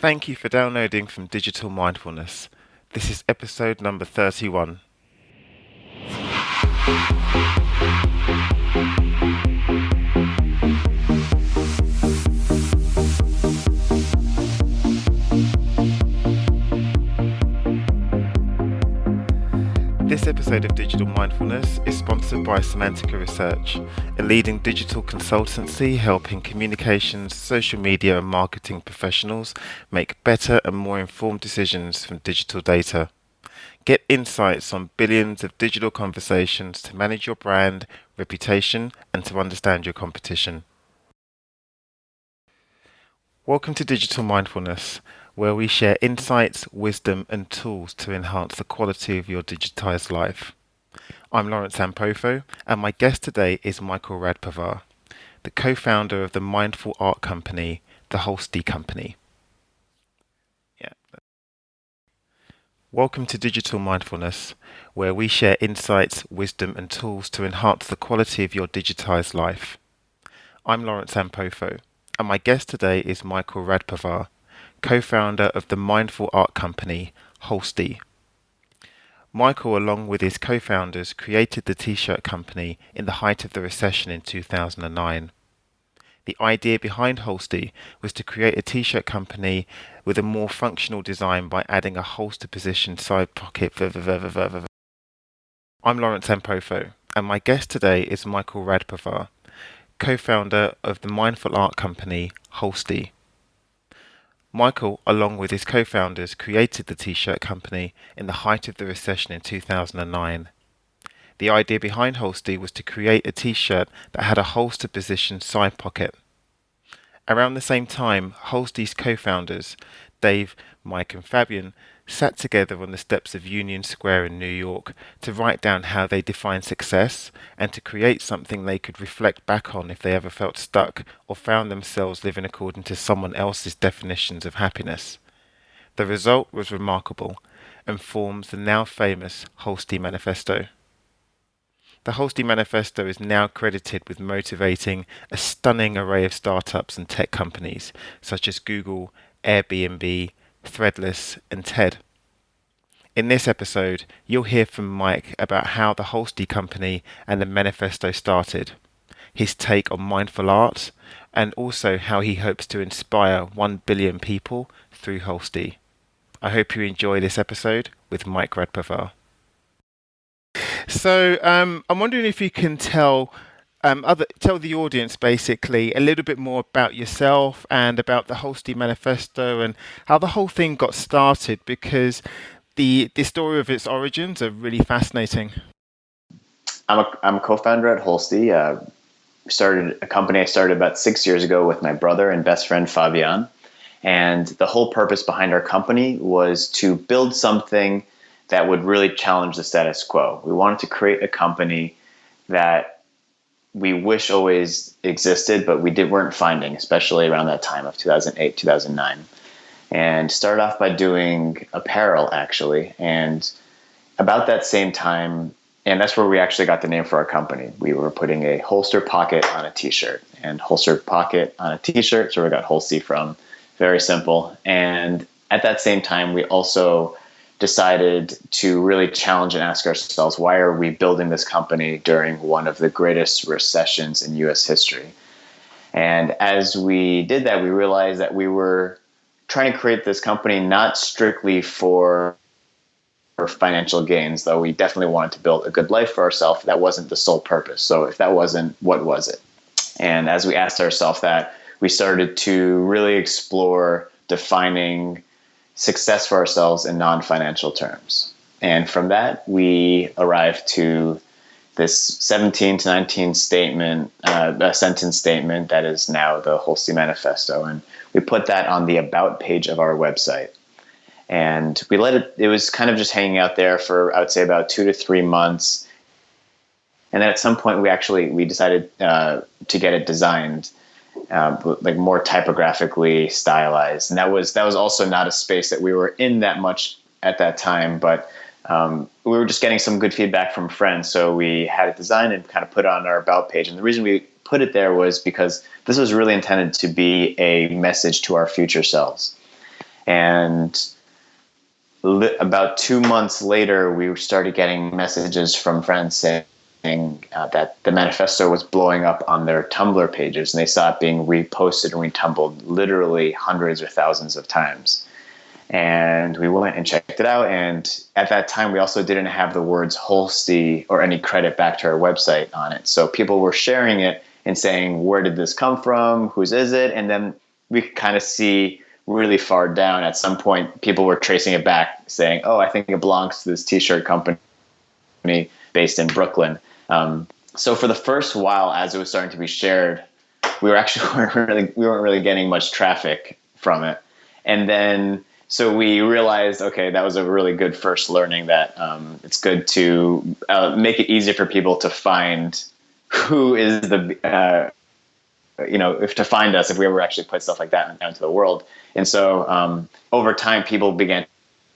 Thank you for downloading from Digital Mindfulness. This is episode number 31. This episode of Digital Mindfulness is sponsored by Semantica Research, a leading digital consultancy helping communications, social media and marketing professionals make better and more informed decisions from digital data. Get insights on billions of digital conversations to manage your brand, reputation, and to understand your competition. Welcome to Digital Mindfulness, where we share insights, wisdom, and tools to enhance the quality of your digitized life. I'm Lawrence Ampofo, and my guest today is Michael Radparvar, the co-founder of the mindful art company, the Holstee Company. Welcome to Digital Mindfulness, where we share insights, wisdom, and tools to enhance the quality of your digitized life. I'm Lawrence Ampofo, and my guest today is Michael Radparvar, co-founder of the mindful art company, Holstee. Michael, along with his co-founders, created the t-shirt company in the height of the recession in 2009. The idea behind Holstee was to create a t-shirt company with a more functional design by adding a holster position side pocket. I'm Lawrence Ampofo, and my guest today is Michael Radparvar, co-founder of the mindful art company, Holstee. Michael, along with his co-founders, created the t-shirt company in the height of the recession in 2009. The idea behind Holstee was to create a t-shirt that had a holster position side pocket. Around the same time, Holstee's co-founders, Dave, Mike and Fabian, sat together on the steps of Union Square in New York to write down how they define success and to create something they could reflect back on if they ever felt stuck or found themselves living according to someone else's definitions of happiness. The result was remarkable and forms the now famous Holstee Manifesto. The Holstee Manifesto is now credited with motivating a stunning array of startups and tech companies such as Google, Airbnb, Threadless, and TED. In this episode, you'll hear from Mike about how the Holstee Company and the Manifesto started, his take on mindful art, and also how he hopes to inspire 1 billion people through Holstee. I hope you enjoy this episode with Mike Radparvar. So I'm wondering if you can tell the audience basically a little bit more about yourself and about the Holstee Manifesto and how the whole thing got started, because the story of its origins are really fascinating. I'm a co-founder at Holstee. Started a company I started about 6 years ago with my brother and best friend Fabian. And the whole purpose behind our company was to build something that would really challenge the status quo. We wanted to create a company that we wish always existed, but weren't finding, especially around that time of 2008, 2009. And started off by doing apparel, actually. And about that same time, and that's where we actually got the name for our company. We were putting a holster pocket on a t-shirt, and holster pocket on a t-shirt, so we got Holstee from. Very simple. And at that same time, we also decided to really challenge and ask ourselves, why are we building this company during one of the greatest recessions in U.S. history? And as we did that, we realized that we were trying to create this company not strictly for financial gains, though we definitely wanted to build a good life for ourselves. That wasn't the sole purpose. So if that wasn't, what was it? And as we asked ourselves that, we started to really explore defining success for ourselves in non-financial terms. And from that, we arrived to this 17 to 19 statement, a sentence statement that is now the Holstee Manifesto. And we put that on the about page of our website. And we it was kind of just hanging out there for, I would say, about 2 to 3 months. And then at some point, we decided to get it designed, like more typographically stylized. And that was also not a space that we were in that much at that time, but we were just getting some good feedback from friends. So we had it designed and kind of put it on our about page. And the reason we put it there was because this was really intended to be a message to our future selves. And about 2 months later, we started getting messages from friends saying that the manifesto was blowing up on their Tumblr pages, and they saw it being reposted and retumbled literally hundreds or thousands of times. And we went and checked it out. And at that time, we also didn't have the words Holstee or any credit back to our website on it. So people were sharing it and saying, where did this come from? Whose is it? And then we could kind of see really far down at some point, people were tracing it back saying, oh, I think it belongs to this t-shirt company based in Brooklyn. So for the first while, as it was starting to be shared, we weren't really getting much traffic from it. And then, so we realized, okay, that was a really good first learning, that it's good to make it easier for people to find who is if to find us if we ever actually put stuff like that out into the world. And so over time, people began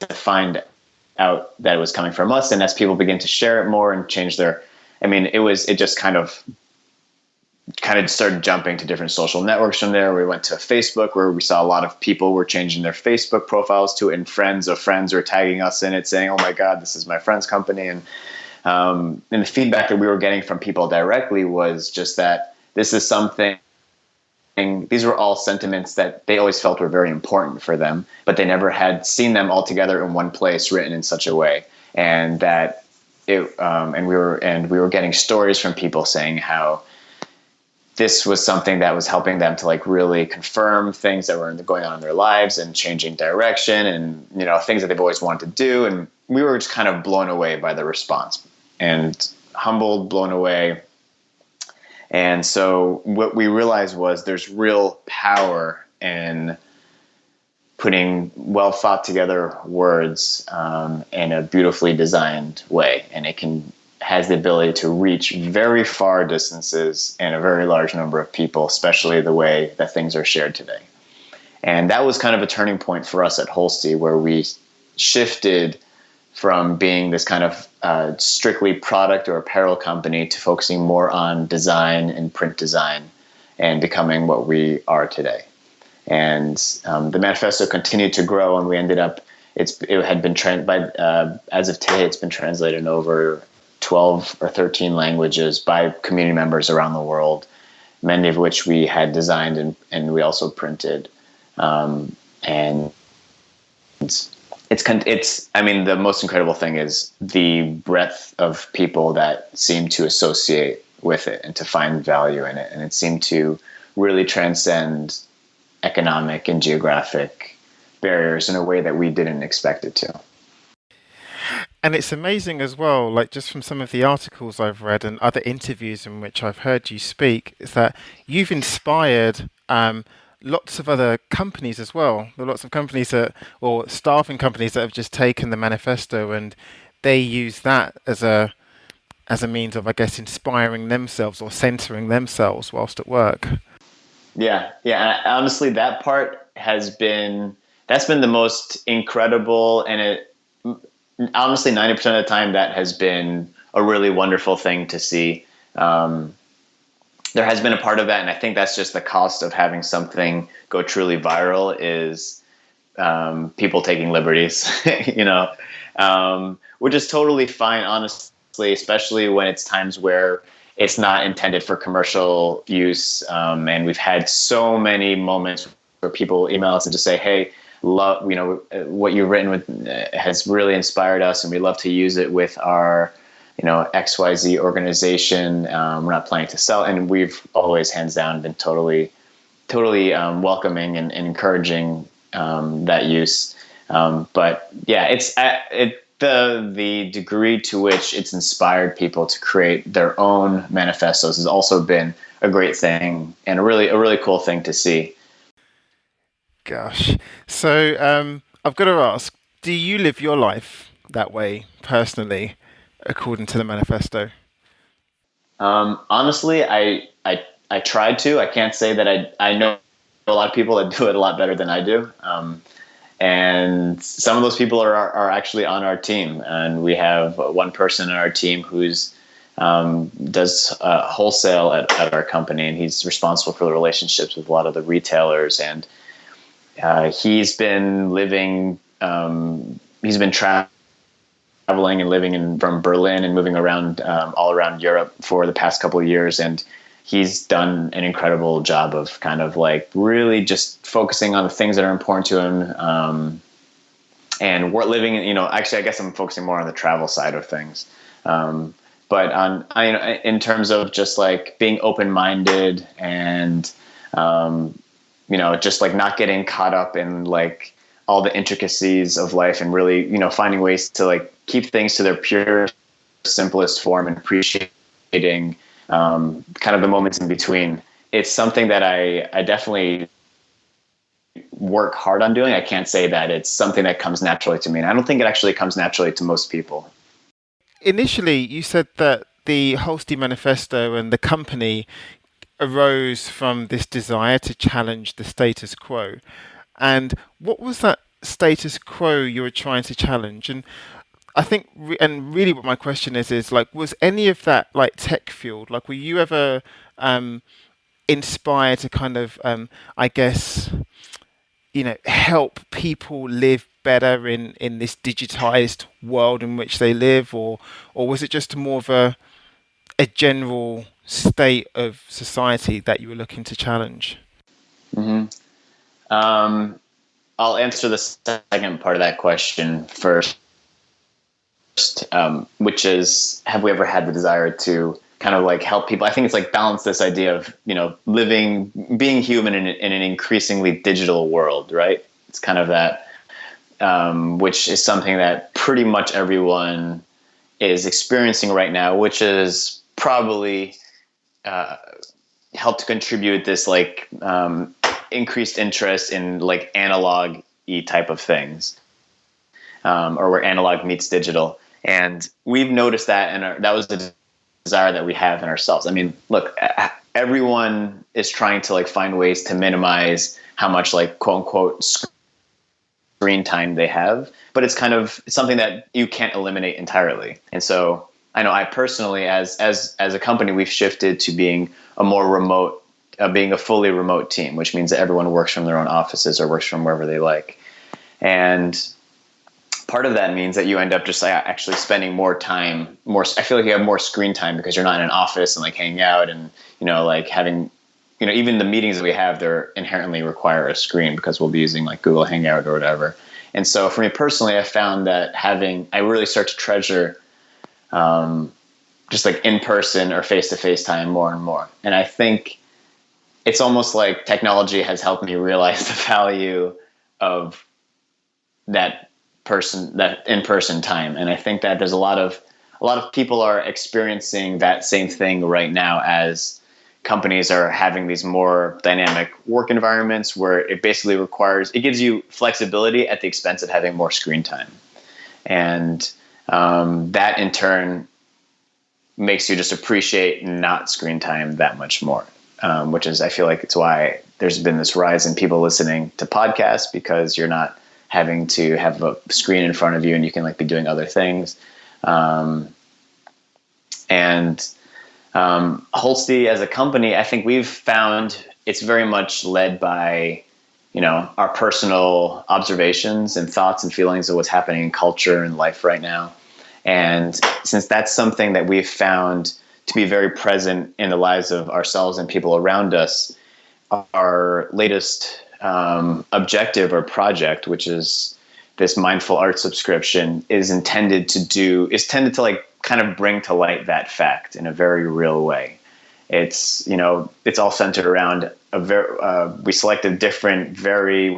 to find out that it was coming from us. And as people begin to share it more and change it just kind of started jumping to different social networks from there. We went to Facebook, where we saw a lot of people were changing their Facebook profiles to it, and friends of friends were tagging us in it, saying, oh my God, this is my friend's company. And the feedback that we were getting from people directly was just that this is something, these were all sentiments that they always felt were very important for them, but they never had seen them all together in one place written in such a way. And that we were getting stories from people saying how this was something that was helping them to really confirm things that were going on in their lives and changing direction and, things that they've always wanted to do. And we were just kind of blown away by the response, and humbled, blown away. And so what we realized was there's real power in putting well thought together words in a beautifully designed way. And it has the ability to reach very far distances and a very large number of people, especially the way that things are shared today. And that was kind of a turning point for us at Holstee, where we shifted from being this kind of strictly product or apparel company to focusing more on design and print design, and becoming what we are today. And the manifesto continued to grow, and we ended up, as of today, it's been translated in over 12 or 13 languages by community members around the world, many of which we had designed and we also printed. And the most incredible thing is the breadth of people that seem to associate with it and to find value in it. And it seemed to really transcend economic and geographic barriers in a way that we didn't expect it to. And it's amazing as well, just from some of the articles I've read and other interviews in which I've heard you speak, is that you've inspired lots of other companies as well. There are lots of companies or staffing companies that have just taken the manifesto, and they use that as a means of, I guess, inspiring themselves or centering themselves whilst at work. Yeah. Honestly, that part that's been the most incredible, and honestly, 90% of the time, that has been a really wonderful thing to see. There has been a part of that, and I think that's just the cost of having something go truly viral, is people taking liberties, which is totally fine, honestly, especially when it's times where it's not intended for commercial use. And we've had so many moments where people email us and just say, hey, love, what you've written has really inspired us, and we love to use it with our XYZ organization. We're not planning to sell. And we've always, hands down, been totally welcoming and encouraging that use. But yeah, it's the degree to which it's inspired people to create their own manifestos has also been a great thing, and a really cool thing to see. Gosh. So I've got to ask, do you live your life that way personally, according to the manifesto? Honestly, I tried to. I can't say that I know a lot of people that do it a lot better than I do. And some of those people are actually on our team, and we have one person on our team who's does wholesale at our company, and he's responsible for the relationships with a lot of the retailers. And He's been living, he's been traveling and from Berlin and moving around all around Europe for the past couple of years. And he's done an incredible job of kind of like really just focusing on the things that are important to him. And we're living, actually, I guess I'm focusing more on the travel side of things. But in terms of just like being open-minded and, just like not getting caught up in like all the intricacies of life and really, finding ways to like keep things to their pure, simplest form and appreciating kind of the moments in between. It's something that I definitely work hard on doing. I can't say that it's something that comes naturally to me. And I don't think it actually comes naturally to most people. Initially, you said that the Holstee Manifesto and the company arose from this desire to challenge the status quo. And what was that status quo you were trying to challenge? And I think, and really, what my question is like, was any of that like tech fueled? Like, were you ever inspired to kind of, I guess, help people live better in this digitized world in which they live, or was it just more of a general state of society that you were looking to challenge? Mm-hmm. I'll answer the second part of that question first, which is, have we ever had the desire to kind of like help people? I think it's like balance this idea of, being human in an increasingly digital world, right? It's kind of that, which is something that pretty much everyone is experiencing right now, which is probably helped contribute this like increased interest in like analog-y type of things, or where analog meets digital. And we've noticed that, and that was the desire that we have in ourselves. I mean, look, everyone is trying to like find ways to minimize how much like quote unquote screen time they have, but it's kind of something that you can't eliminate entirely. And so I know I personally, as a company, we've shifted to being a more remote, being a fully remote team, which means that everyone works from their own offices or works from wherever they like. And part of that means that you end up just like actually spending more time, I feel like you have more screen time because you're not in an office and like hanging out and, like having, even the meetings that we have, they're inherently require a screen because we'll be using like Google Hangout or whatever. And so for me personally, I found that I really start to treasure just like in-person or face-to-face time more and more. And I think it's almost like technology has helped me realize the value of that in-person time. And I think that there's a lot of people are experiencing that same thing right now as companies are having these more dynamic work environments where it basically it gives you flexibility at the expense of having more screen time. And that in turn makes you just appreciate not screen time that much more, which is, I feel like it's why there's been this rise in people listening to podcasts, because you're not having to have a screen in front of you and you can like be doing other things. Holstee as a company, I think we've found it's very much led by, our personal observations and thoughts and feelings of what's happening in culture and life right now. And since that's something that we've found to be very present in the lives of ourselves and people around us, our latest objective or project, which is this mindful art subscription, is intended to like kind of bring to light that fact in a very real way. It's all centered around we select a different,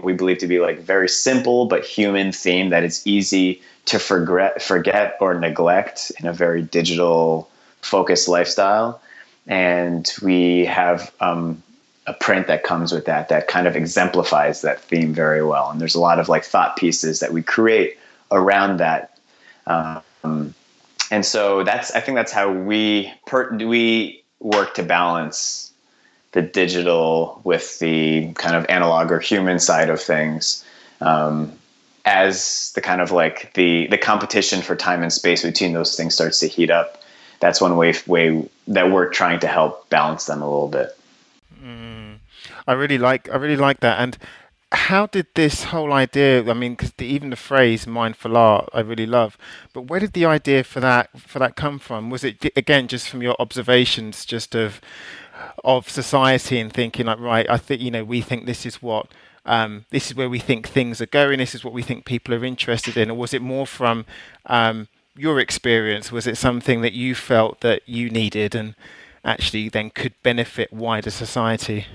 we believe to be like very simple but human theme that is easy to forget or neglect in a very digital focused lifestyle. And we have a print that comes with that kind of exemplifies that theme very well. And there's a lot of like thought pieces that we create around that. And so I think that's how we work to balance the digital with the kind of analog or human side of things, as the kind of like the competition for time and space between those things starts to heat up. That's one way that we're trying to help balance them a little bit. I really like that. And how did this whole idea? I mean, because even the phrase "mindful art" I really love, but where did the idea for that come from? Was it again just from your observations, just of society and thinking like, right, I think we think this is what this is where we think things are going. This is what we think people are interested in, or was it more from your experience? Was it something that you felt that you needed and actually then could benefit wider society?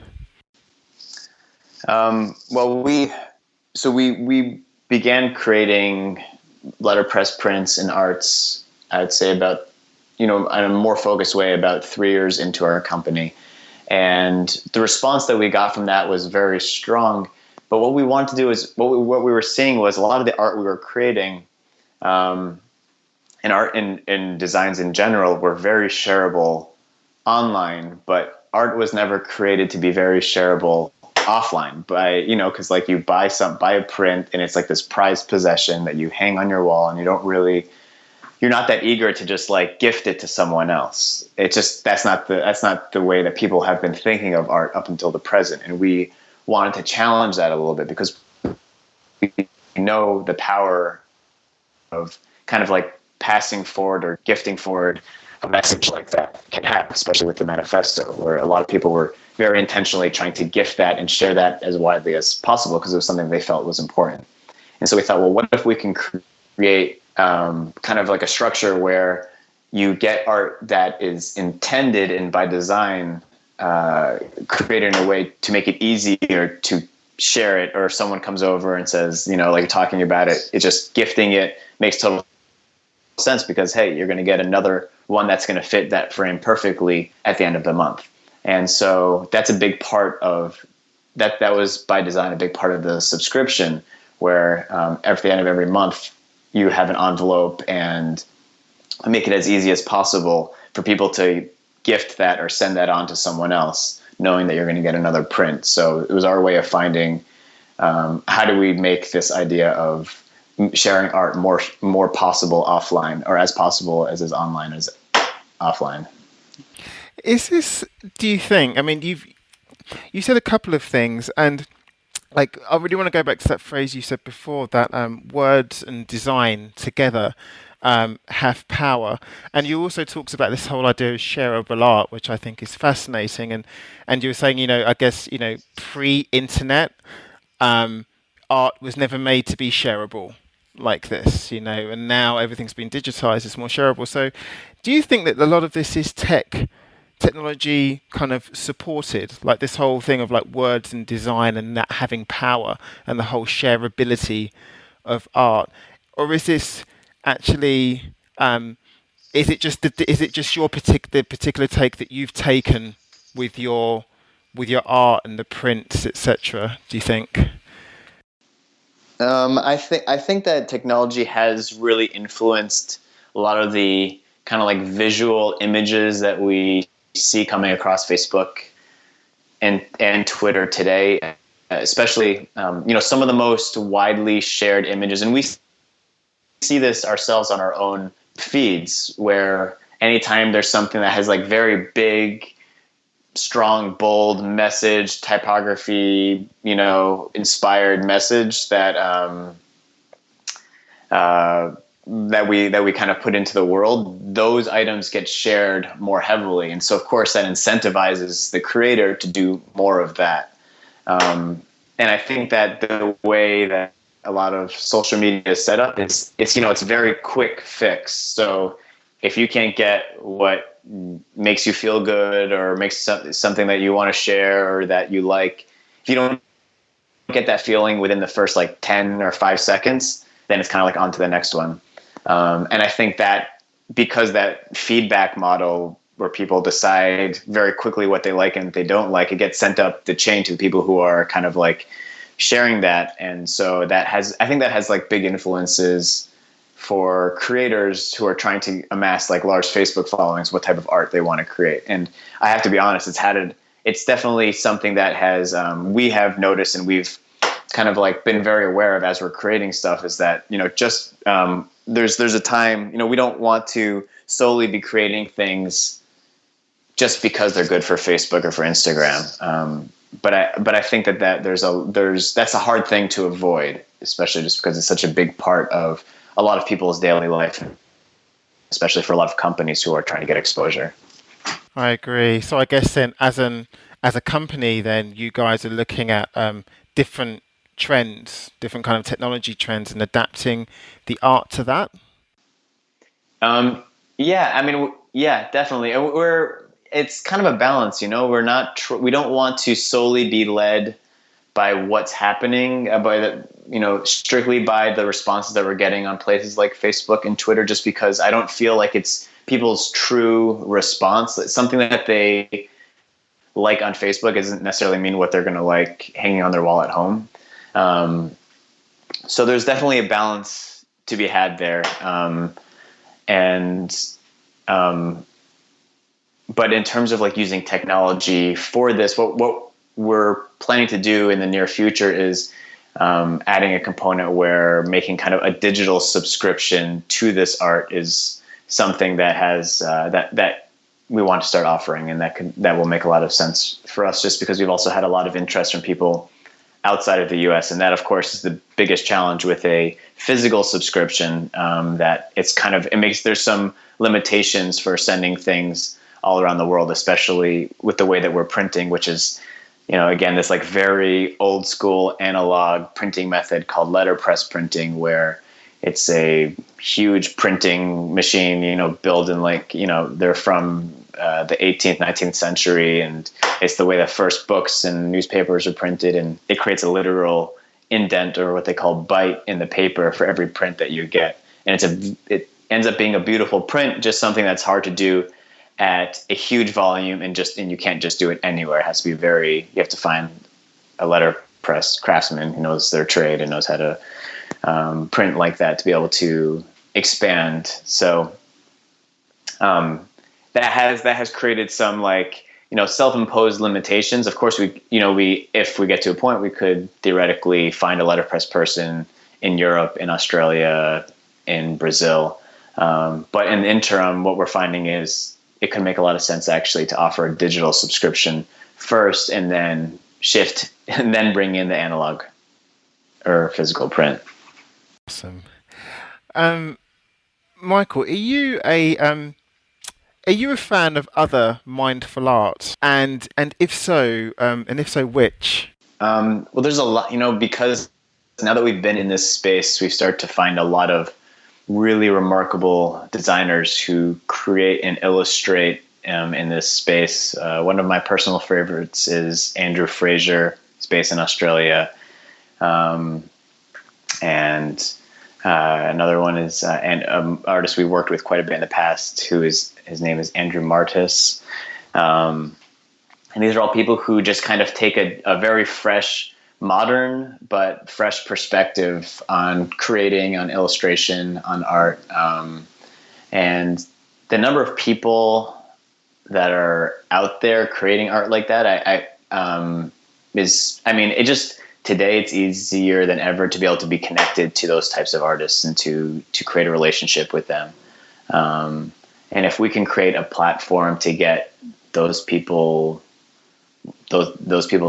Well, we began creating letterpress prints and arts. I'd say about in a more focused way about 3 years into our company, and the response that we got from that was very strong. But what we wanted to do is what we were seeing was a lot of the art we were creating, um, and art and designs in general were very shareable online, but art was never created to be very shareable offline by because like you buy a print and it's like this prized possession that you hang on your wall and you're not that eager to just like gift it to someone else. It just that's not the way that people have been thinking of art up until the present, and we wanted to challenge that a little bit because we know the power of kind of like passing forward or gifting forward a message like that can have, especially with the manifesto, where a lot of people were very intentionally trying to gift that and share that as widely as possible because it was something they felt was important. And so we thought, well, what if we can create kind of like a structure where you get art that is intended and by design created in a way to make it easier to share it, or if someone comes over and says, like talking about it, it's just gifting it makes total sense because, hey, you're going to get another one that's going to fit that frame perfectly at the end of the month. And so that's a big part of that. That was by design a big part of the subscription, where at the end of every month you have an envelope and make it as easy as possible for people to gift that or send that on to someone else, knowing that you're going to get another print. So it was our way of finding how do we make this idea of sharing art more possible offline, or as possible as is online as offline. Is this? Do you think? I mean, you said a couple of things, and like I really want to go back to that phrase you said before that words and design together have power. And you also talked about this whole idea of shareable art, which I think is fascinating. And you were saying, I guess pre-internet, um, art was never made to be shareable like this, and now everything's been digitized, it's more shareable. So, do you think that a lot of this is technology kind of supported, like this whole thing of like words and design and that having power and the whole shareability of art, or is this actually is it just your particular take that you've taken with your art and the prints, etc.? Do you think? I think that technology has really influenced a lot of the kind of like visual images that we see coming across Facebook and Twitter today, especially some of the most widely shared images, and we see this ourselves on our own feeds, where anytime there's something that has like very big, strong, bold message, typography, inspired message uh, that we kind of put into the world, those items get shared more heavily, and so of course that incentivizes the creator to do more of that. And I think that the way that a lot of social media is set up, it's very quick fix. So if you can't get what makes you feel good or makes something that you want to share or that you like, if you don't get that feeling within the first like 10 or 5 seconds, then it's kind of like on to the next one. And I think that because that feedback model where people decide very quickly what they like and they don't like, it gets sent up the chain to the people who are kind of like sharing that. And so I think that has like big influences for creators who are trying to amass like large Facebook followings, what type of art they want to create. And I have to be honest, it's definitely something that has, we have noticed and we've kind of like been very aware of as we're creating stuff, is that, just, there's a time, we don't want to solely be creating things just because they're good for Facebook or for Instagram. but I think that that's a hard thing to avoid, especially just because it's such a big part of a lot of people's daily life, especially for a lot of companies who are trying to get exposure. I agree. So I guess then, as a company, then you guys are looking at different trends, different kind of technology trends, and adapting the art to that. Um, yeah, I mean, yeah, definitely. And it's kind of a balance, we're not, we don't want to solely be led by what's happening, by the, strictly by the responses that we're getting on places like Facebook and Twitter, just because I don't feel like it's people's true response. It's something that they like on Facebook doesn't necessarily mean what they're going to like hanging on their wall at home. Um, so there's definitely a balance to be had there. And um, but in terms of like using technology for this, what we're planning to do in the near future is adding a component where making kind of a digital subscription to this art is something that has that we want to start offering, and that will make a lot of sense for us, just because we've also had a lot of interest from people outside of the US. And that, of course, is the biggest challenge with a physical subscription, that there's some limitations for sending things all around the world, especially with the way that we're printing, which is, again, this like very old school analog printing method called letterpress printing, where it's a huge printing machine, built in they're from the 18th, 19th century. And it's the way that first books and newspapers are printed. And it creates a literal indent, or what they call bite, in the paper for every print that you get. And it ends up being a beautiful print, just something that's hard to do at a huge volume, and you can't just do it anywhere. It has to be you have to find a letterpress craftsman who knows their trade and knows how to print like that to be able to expand. So that has created some self-imposed limitations. Of course, we if we get to a point, we could theoretically find a letterpress person in Europe, in Australia, in Brazil. But in the interim, what we're finding is it can make a lot of sense actually to offer a digital subscription first, and then shift and then bring in the analog or physical print. Awesome. Um, Michael, are you a fan of other mindful art? And if so, which? Well, there's a lot, because now that we've been in this space, we start to find a lot of really remarkable designers who create and illustrate in this space. One of my personal favorites is Andrew Fraser. He's based in Australia. And another one is an artist we worked with quite a bit in the past, his name is Andrew Martis. And these are all people who just kind of take a very fresh, modern, but fresh perspective on creating, on illustration, on art. And the number of people that are out there creating art like that, today it's easier than ever to be able to be connected to those types of artists and to create a relationship with them. And if we can create a platform to get those people's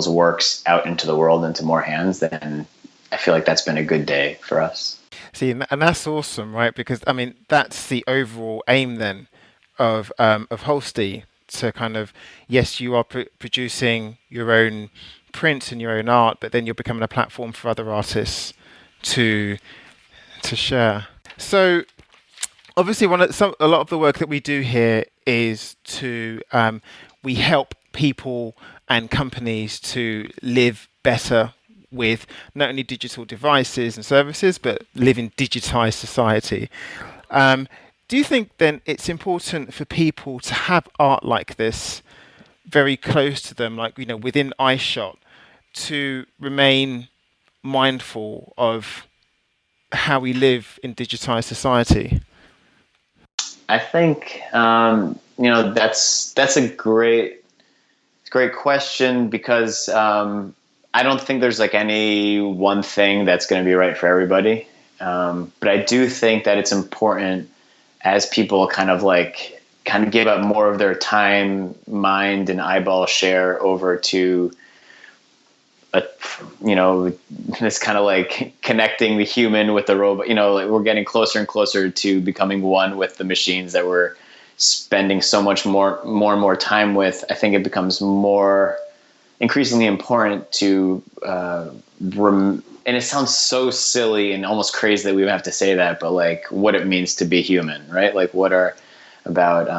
works out into the world, into more hands, then I feel like that's been a good day for us. See, and that's awesome, right? Because I mean, that's the overall aim then of Holstee, to kind of, yes, you are producing your own prints and your own art, but then you're becoming a platform for other artists to share. So obviously, a lot of the work that we do here is we help people and companies to live better with not only digital devices and services, but live in digitized society. Do you think then it's important for people to have art like this very close to them, like, within eyeshot, to remain mindful of how we live in digitized society? I think that's a great question, because I don't think there's like any one thing that's going to be right for everybody. But I do think that it's important, as people kind of give up more of their time, mind, and eyeball share over to this kind of like connecting the human with the robot. Like we're getting closer and closer to becoming one with the machines that we're spending so much more and more time with. I think it becomes more increasingly important to and it sounds so silly and almost crazy that we would have to say that, but like what it means to be human, right? Like what are about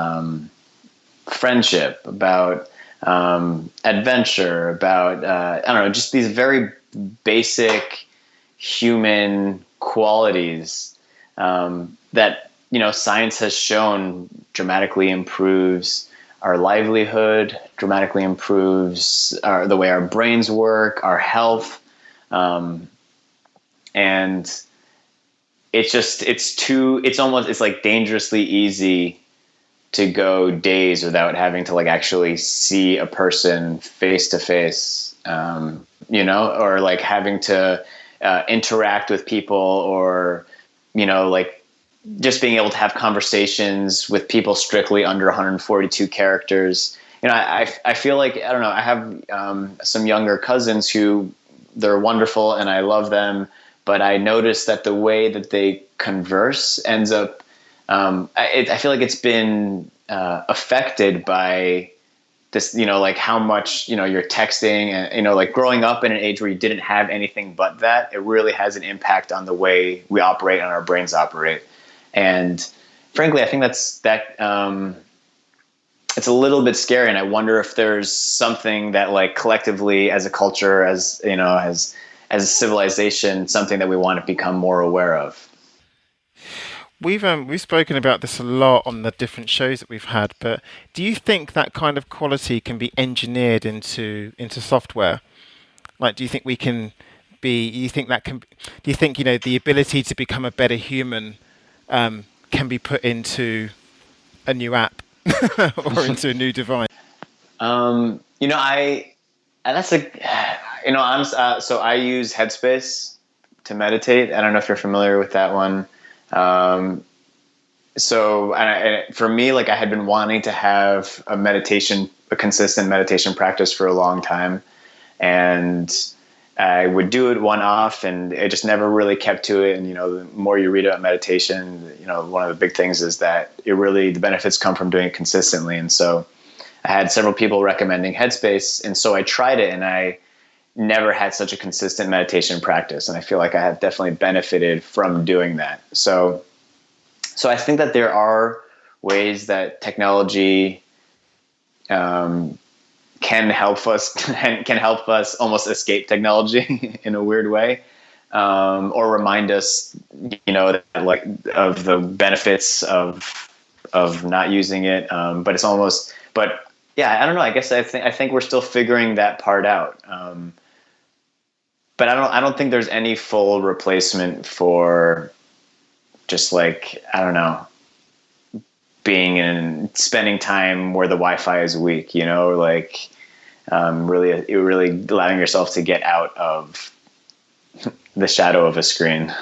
friendship, about adventure, about I don't know, just these very basic human qualities that science has shown dramatically improves our livelihood, dramatically improves the way our brains work, our health, and it's like dangerously easy to go days without having to like actually see a person face to face, or like having to interact with people, or like just being able to have conversations with people strictly under 142 characters. I feel like, I don't know, I have some younger cousins who they're wonderful and I love them, but I noticed that the way that they converse ends up, I feel like it's been affected by this, like how much, you're texting and, like growing up in an age where you didn't have anything but that, it really has an impact on the way we operate and our brains operate. And frankly, I think it's a little bit scary. And I wonder if there's something that like collectively as a culture, as as a civilization, something that we want to become more aware of. We've spoken about this a lot on the different shows that we've had, but do you think that kind of quality can be engineered into software? Like, do you think we can be? You think that can? Do you think the ability to become a better human can be put into a new app or into a new device? I that's a I'm so I use Headspace to meditate. I don't know if you're familiar with that one. Um, for me, like I had been wanting to have a consistent meditation practice for a long time, and I would do it one off, and it just never really kept to it. And the more you read about meditation, one of the big things is that the benefits come from doing it consistently. And so I had several people recommending Headspace, and so I tried it, and I never had such a consistent meditation practice. And I feel like I have definitely benefited from doing that. So I think that there are ways that technology can help us almost escape technology in a weird way, or remind us, that, like, of the benefits of not using it. But yeah, I don't know. I guess I think we're still figuring that part out. But I don't think there's any full replacement for just like, I don't know, spending time where the Wi-Fi is weak, like really allowing yourself to get out of the shadow of a screen.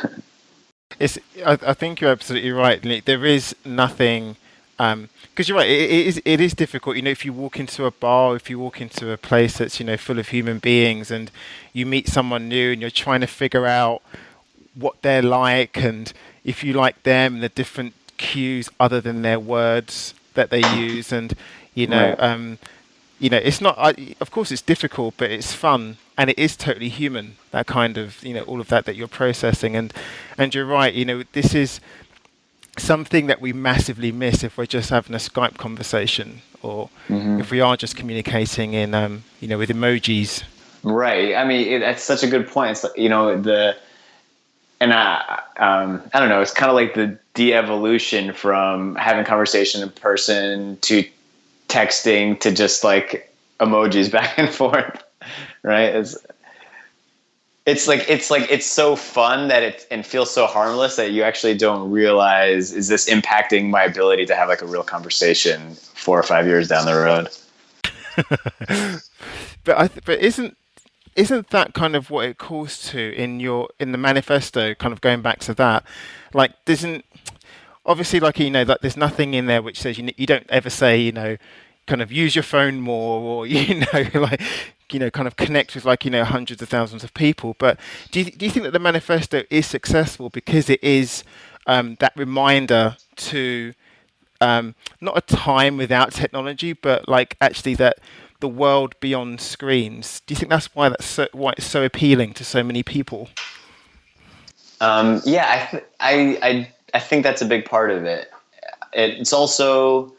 I think you're absolutely right. Like, there is nothing, because you're right. It is difficult. If you walk into a bar, if you walk into a place that's full of human beings, and you meet someone new, and you're trying to figure out what they're like, and if you like them, and the different cues other than their words that they use, and Right. it's not. Of course, it's difficult, but it's fun, and it is totally human. That kind of all of that you're processing, and you're right. This is something that we massively miss if we're just having a Skype conversation, or Hmm. if we are just communicating in with emojis. Right. I mean, that's such a good point. It's like, I don't know. It's kind of like the de-evolution from having conversation in person to texting to just like emojis back and forth. Right. It's so fun that and feels so harmless that you actually don't realize, is this impacting my ability to have like a real conversation 4 or 5 years down the road? But isn't that kind of what it calls to in the manifesto? Kind of going back to that, like, doesn't obviously, like, like, there's nothing in there which says you don't ever say kind of use your phone more, or like kind of connect with hundreds of thousands of people. But do you think that the manifesto is successful because it is that reminder to not a time without technology, but like actually that the world beyond screens? Do you think that's why it's so appealing to so many people? Yeah, I think that's a big part of it. It's also,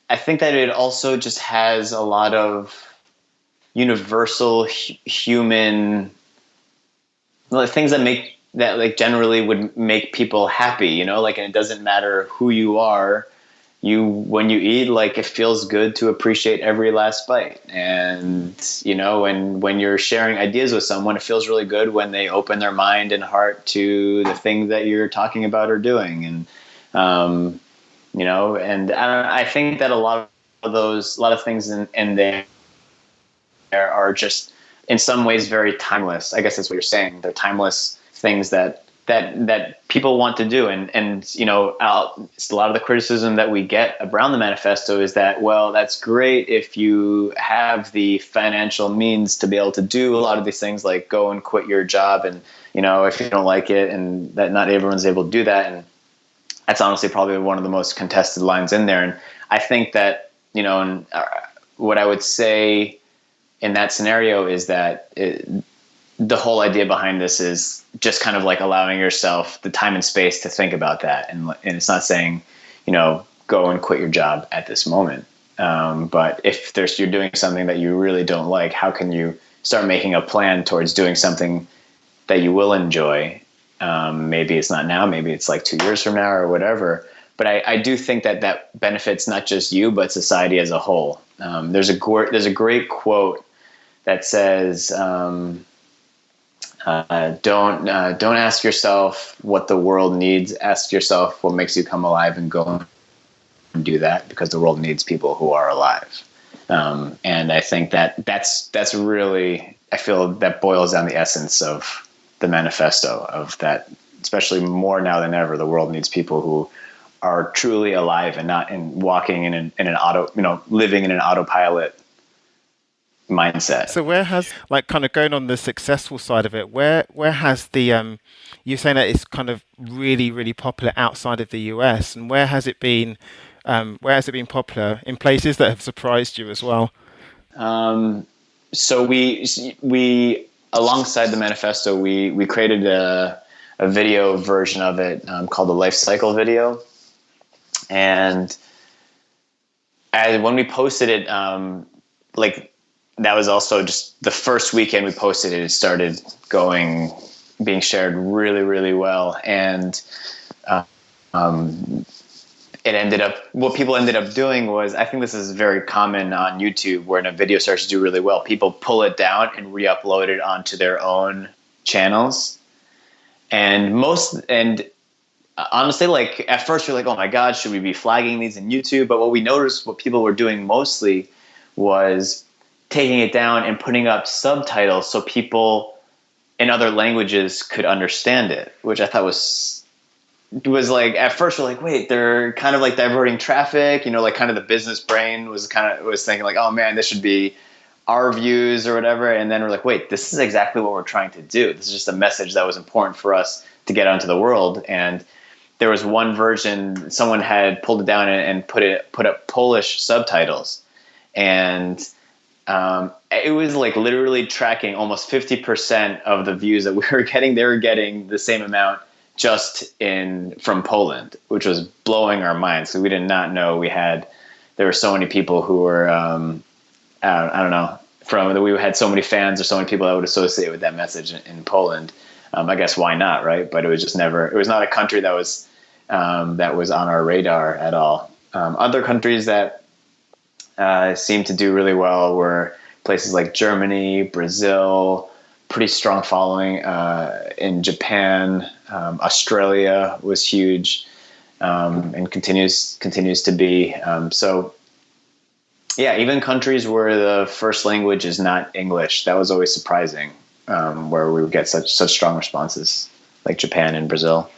I think that it also just has a lot of universal human, like, things that like generally would make people happy, like, and it doesn't matter who you are. When you eat, like, it feels good to appreciate every last bite. And, and when you're sharing ideas with someone, it feels really good when they open their mind and heart to the things that you're talking about or doing. And, and I think that a lot of things in there are just in some ways very timeless. I guess that's what you're saying. They're timeless things that people want to do. And a lot of the criticism that we get around the manifesto is that, well, that's great if you have the financial means to be able to do a lot of these things, like go and quit your job, and if you don't like it, and that not everyone's able to do that. And that's honestly probably one of the most contested lines in there. And I think that, what I would say in that scenario is that the whole idea behind this is just kind of like allowing yourself the time and space to think about that. And it's not saying, go and quit your job at this moment. But if you're doing something that you really don't like, how can you start making a plan towards doing something that you will enjoy? Maybe it's not now, maybe it's like 2 years from now or whatever. But I do think that benefits not just you, but society as a whole. There's a great quote that says, don't ask yourself what the world needs. Ask yourself what makes you come alive, and go and do that, because the world needs people who are alive. And I think that's really, I feel that boils down the essence of the manifesto, of that, especially more now than ever, the world needs people who are truly alive and not walking in an auto, living in an autopilot mindset. So where has, like, kind of going on the successful side of it, where has the you're saying that it's kind of really, really popular outside of the US, and where has it been popular in places that have surprised you as well? So we alongside the manifesto, we created a video version of it, called the life cycle video. And when we posted it, like, that was also just the first weekend we posted it. It started being shared really, really well. And what people ended up doing was, I think this is very common on YouTube, where when a video starts to do really well, people pull it down and re-upload it onto their own channels. And honestly, like, at first you're like, oh my God, should we be flagging these in YouTube? But what we noticed, what people were doing mostly, was taking it down and putting up subtitles so people in other languages could understand it, which I thought was like, at first we're like, wait, they're kind of like diverting traffic, like, kind of the business brain was thinking like, oh man, this should be our views or whatever. And then we're like, wait, this is exactly what we're trying to do. This is just a message that was important for us to get out into the world. And there was one version, someone had pulled it down and put up Polish subtitles. And it was like literally tracking almost 50% of the views that we were getting. They were getting the same amount just from Poland, which was blowing our minds. So we did not know there were so many people who were, I don't know, we had so many fans or so many people that would associate with that message in Poland. I guess why not, right? But it was not a country that was on our radar at all. Other countries that seemed to do really well were places like Germany, Brazil, pretty strong following in Japan. Australia was huge, and continues to be. So yeah, even countries where the first language is not English, that was always surprising, where we would get such strong responses, like Japan and Brazil.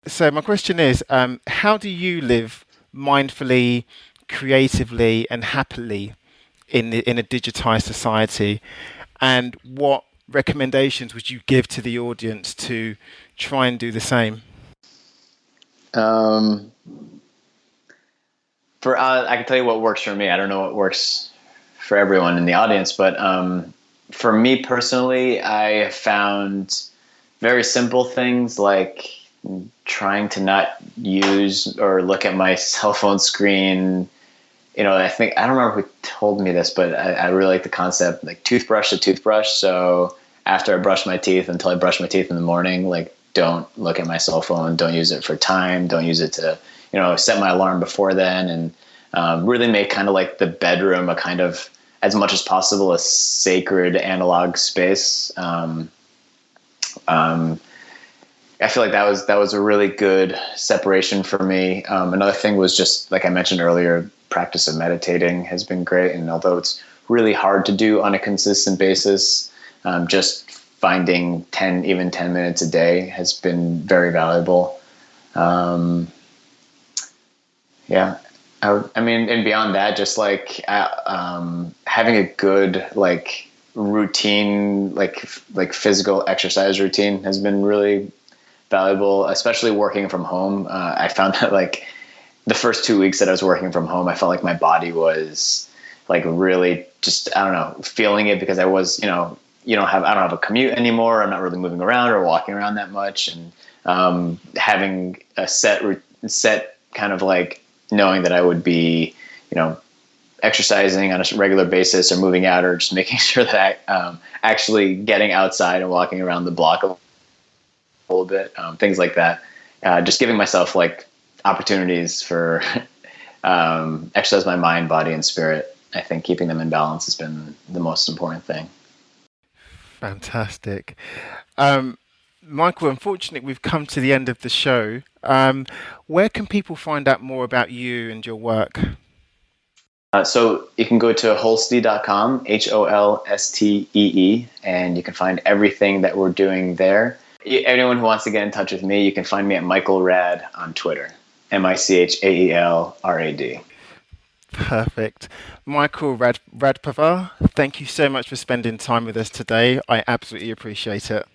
So my question is, how do you live mindfully, creatively, and happily in a digitized society, and what recommendations would you give to the audience to try and do the same? Um, I can tell you what works for me. I don't know what works for everyone in the audience, but for me personally, I have found very simple things like trying to not use or look at my cell phone screen. I think I don't remember who told me this, but I really like the concept, like toothbrush to toothbrush. So after I brush my teeth until I brush my teeth in the morning, like don't look at my cell phone, don't use it for time, don't use it to, set my alarm before then, and really make kind of like the bedroom a kind of, as much as possible, a sacred analog space. I feel like that was a really good separation for me. Another thing was just like I mentioned earlier, practice of meditating has been great, and although it's really hard to do on a consistent basis, just finding 10 minutes a day has been very valuable. Yeah, I mean, and beyond that, just like having a good like routine, like physical exercise routine has been really valuable, especially working from home. I found that like the first 2 weeks that I was working from home, I felt like my body was like really just, I don't know, feeling it, because I was, I don't have a commute anymore. I'm not really moving around or walking around that much. And having a set kind of like knowing that I would be, exercising on a regular basis or moving out or just making sure that I actually getting outside and walking around the block a little bit, things like that. Just giving myself like opportunities for exercise my mind, body, and spirit. I think keeping them in balance has been the most important thing. Fantastic. Michael, unfortunately, we've come to the end of the show. Where can people find out more about you and your work? So you can go to holstee.com, HOLSTEE, and you can find everything that we're doing there. Anyone who wants to get in touch with me, you can find me at Michael Rad on Twitter, MICHAELRAD. Perfect. Michael Radparvar, thank you so much for spending time with us today. I absolutely appreciate it.